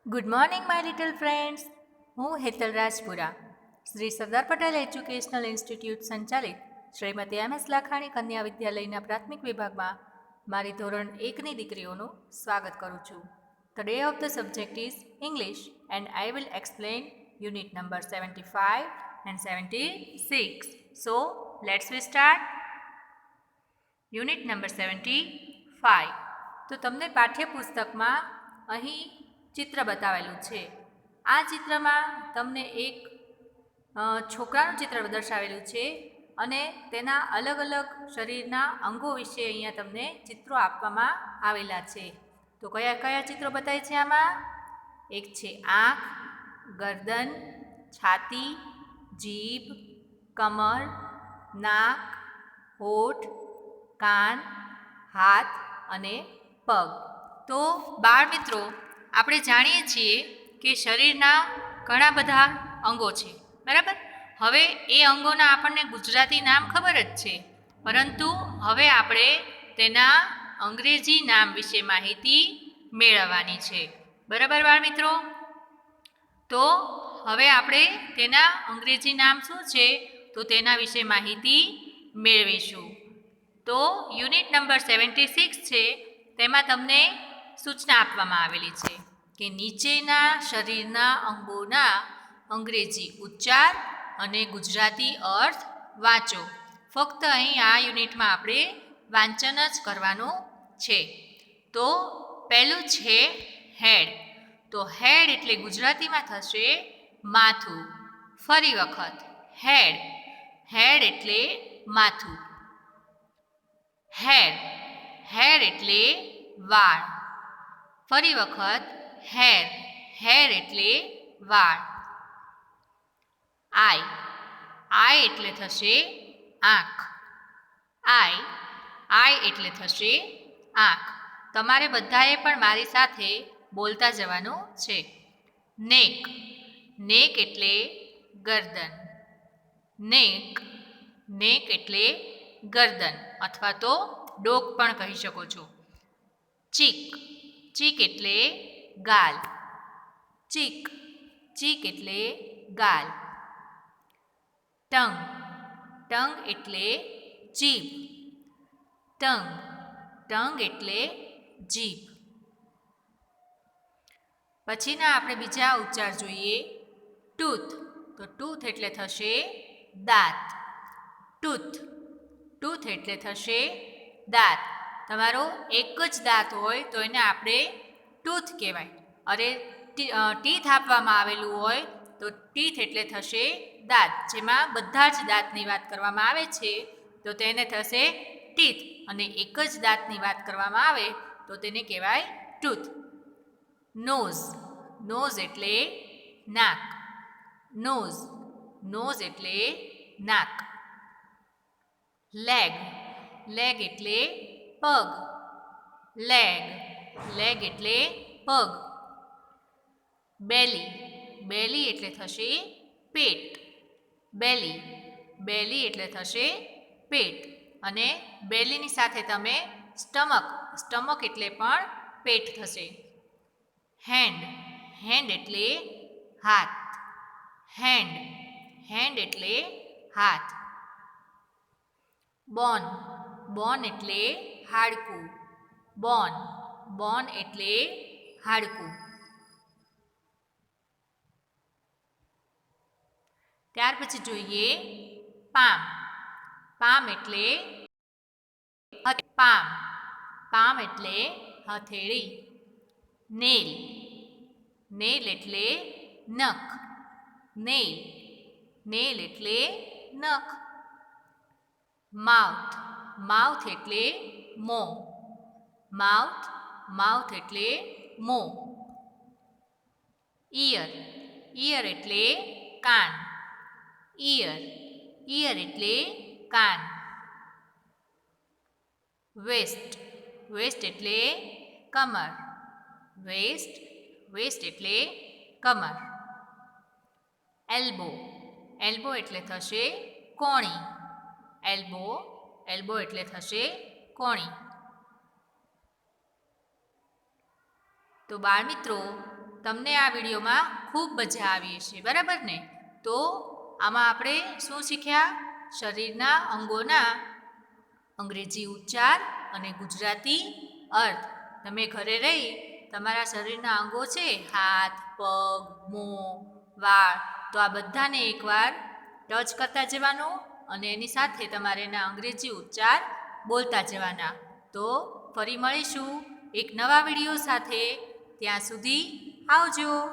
Good morning my little friends. હું Hetal Rajpura, Shri Sardar Patel educational institute સંચાલિત Shrimati M S Lakhani કન્યા વિદ્યાલયના પ્રાથમિક વિભાગમાં મારી ધોરણ 1ની દીકરીઓનું સ્વાગત કરું છું. The day of the subject is English and I will explain unit number 75 and 76. So let's we start. Unit number 75. તો તમને પાઠ્યપુસ્તકમાં અહીં ચિત્ર બતાવેલું છે. આ ચિત્રમાં તમને એક છોકરાનું ચિત્ર દર્શાવેલું છે અને તેના અલગ અલગ શરીરના અંગો વિશે અહીંયા તમને ચિત્રો આપવામાં આવેલા છે. તો કયા કયા ચિત્રો બતાવે છે આમાં? એક છે આંખ, ગરદન, છાતી, જીભ, કમર, નાક, હોઠ, કાન, હાથ અને પગ. તો બાળ મિત્રો, આપણે જાણીએ છીએ કે શરીરના ઘણા બધા અંગો છે, બરાબર. હવે એ અંગોના આપણને ગુજરાતી નામ ખબર જ છે, પરંતુ હવે આપણે તેના અંગ્રેજી નામ વિશે માહિતી મેળવવાની છે, બરાબર બાળ મિત્રો. તો હવે આપણે તેના અંગ્રેજી નામ શું છે તો તેના વિશે માહિતી મેળવીશું. તો યુનિટ નંબર 76 છે, તેમાં તમને સૂચના આપવામાં આવેલી છે કે નીચેના શરીરના અંગોના અંગ્રેજી ઉચ્ચાર અને ગુજરાતી અર્થ વાંચો. ફક્ત અહીં આ યુનિટમાં આપણે વાંચન જ કરવાનું છે. તો પહેલું છે હેડ. તો હેડ એટલે ગુજરાતીમાં થશે માથું. ફરી વખત હેડ. હેડ એટલે માથું. હેર. હેર એટલે વાળ. ફરી વખત હેર. હેર એટલે વાળ. આઈ. આઈ એટલે થશે આંખ. આઈ. આઈ એટલે થશે આંખ. તમારે બધાએ પણ મારી સાથે બોલતા જવાનું છે. નેક. નેક એટલે ગરદન. નેક. નેક એટલે ગરદન અથવા તો ડોક પણ કહી શકો છો. ચીક. ચીક એટલે ગાલ. ચીક. ચીક એટલે ગાલ. ટંગ. ટંગ એટલે જીભ. ટંગ. ટંગ એટલે જીભ. પછીના આપણે બીજા ઉચ્ચાર જોઈએ. ટૂથ. તો ટૂથ એટલે થશે દાંત. ટૂથ. ટૂથ એટલે થશે દાંત. તમારો એક જ દાંત હોય તો એને આપણે ટૂથ કહેવાય. અરે ટીથ આપવામાં આવેલું હોય તો ટીથ એટલે થશે દાંત. જેમાં બધા જ દાંતની વાત કરવામાં આવે છે તો તેને થશે ટીથ, અને એક જ દાંતની વાત કરવામાં આવે તો તેને કહેવાય ટૂથ. નોઝ. નોઝ એટલે નાક. નોઝ. નોઝ એટલે નાક. લેગ. લેગ એટલે પગ. લેગ. લેગ એટલે પગ. બેલી. બેલી એટલે થશે પેટ. બેલી. બેલી એટલે થશે પેટ, અને બેલીની સાથે તમે સ્ટમક. સ્ટમક એટલે પણ પેટ થશે. હેન્ડ. હેન્ડ એટલે હાથ. હેન્ડ. હેન્ડ એટલે હાથ. બોન. બોન એટલે હાડકું. બોન. બોન એટલે હાડકું. ત્યાર પછી જોઈએ પામ. પામ એટલે પામ. પામ એટલે હથેળી. નેલ. નેલ એટલે નખ. નેલ. નેલ એટલે નખ. માઉથ. માઉથ એટલે મોં. માઉથ. માઉથ એટલે મોં. ઈયર. ઈયર એટલે કાન. ઈયર. ઈયર એટલે કાન. વેસ્ટ. વેસ્ટ એટલે કમર. વેસ્ટ. વેસ્ટ એટલે કમર. એલ્બો. એલ્બો એટલે થશે કોણી. એલ્બો. એલ્બો એટલે થશે કોણી. તો બાળમિત્રો, તમને આ વિડીયોમાં ખૂબ મજા આવી હશે, બરાબર ને? તો આમાં આપણે શું શીખ્યા? શરીરના અંગોના અંગ્રેજી ઉચ્ચાર અને ગુજરાતી અર્થ. તમે ઘરે રહી તમારા શરીરના અંગો છે, હાથ, પગ, મોં, વાળ, તો આ બધાને એકવાર ટચ કરતા જવાનું અને એની સાથે તમારે એના અંગ્રેજી ઉચ્ચાર બોલતા જવાના. તો ફરી મળીશું એક નવા વિડીયો સાથે. ત્યાં સુધી આવજો.